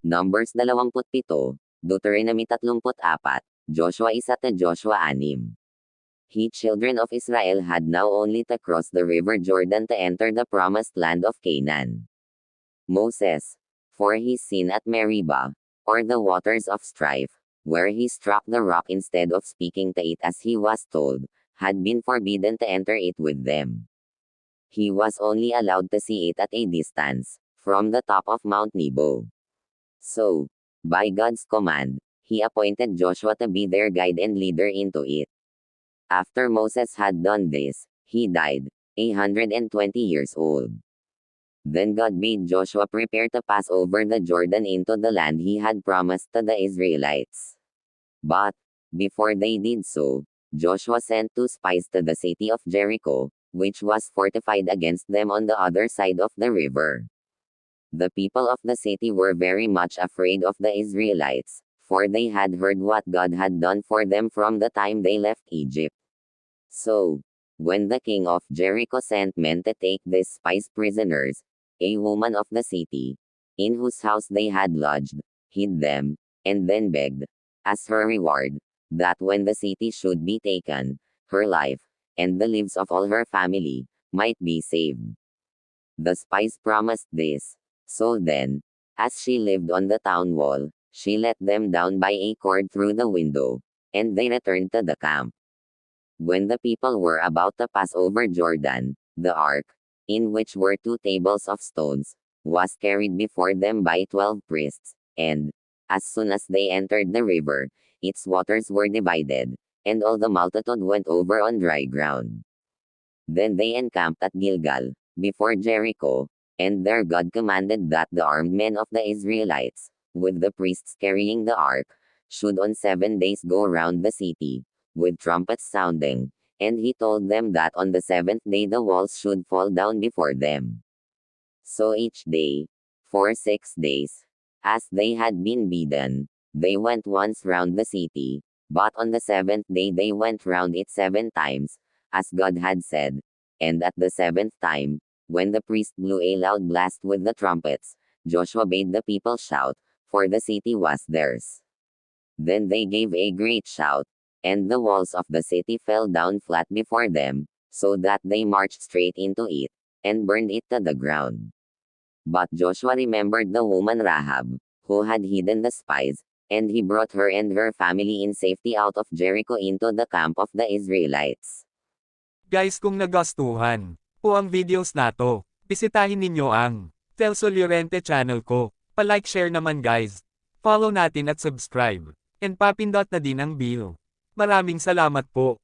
Numbers 27, Deuteronomy 34, Joshua 1 at Joshua 6. He children of Israel had now only to cross the river Jordan to enter the promised land of Canaan. Moses, for his sin at Meribah, or the waters of strife, where he struck the rock instead of speaking to it as he was told, had been forbidden to enter it with them. He was only allowed to see it at a distance, from the top of Mount Nebo. So, by God's command, he appointed Joshua to be their guide and leader into it. After Moses had done this, he died, 120 years old. Then God made Joshua prepare to pass over the Jordan into the land he had promised to the Israelites. But, before they did so, Joshua sent 2 spies to the city of Jericho, which was fortified against them on the other side of the river. The people of the city were very much afraid of the Israelites, for they had heard what God had done for them from the time they left Egypt. So, when the king of Jericho sent men to take these spies prisoners, a woman of the city, in whose house they had lodged, hid them, and then begged, as her reward, that when the city should be taken, her life, and the lives of all her family, might be saved. The spies promised this. So then, as she lived on the town wall, she let them down by a cord through the window, and they returned to the camp. When the people were about to pass over Jordan, the ark, in which were 2 tables of stones, was carried before them by 12 priests, and, as soon as they entered the river, its waters were divided, and all the multitude went over on dry ground. Then they encamped at Gilgal, before Jericho, and there God commanded that the armed men of the Israelites, with the priests carrying the ark, should on 7 days go round the city, with trumpets sounding, and he told them that on the 7th day the walls should fall down before them. So each day, for 6 days, as they had been bidden, they went once round the city, but on the 7th day they went round it 7 times, as God had said, and at the 7th time, when the priest blew a loud blast with the trumpets, Joshua bade the people shout, for the city was theirs. Then they gave a great shout, and the walls of the city fell down flat before them, so that they marched straight into it, and burned it to the ground. But Joshua remembered the woman Rahab, who had hidden the spies, and he brought her and her family in safety out of Jericho into the camp of the Israelites. Guys, kung nagustuhan po ang videos na to, bisitahin ninyo ang Telso Llorente channel ko. Pa-like share naman guys. Follow natin at subscribe. And papindot na din ang bell. Maraming salamat po.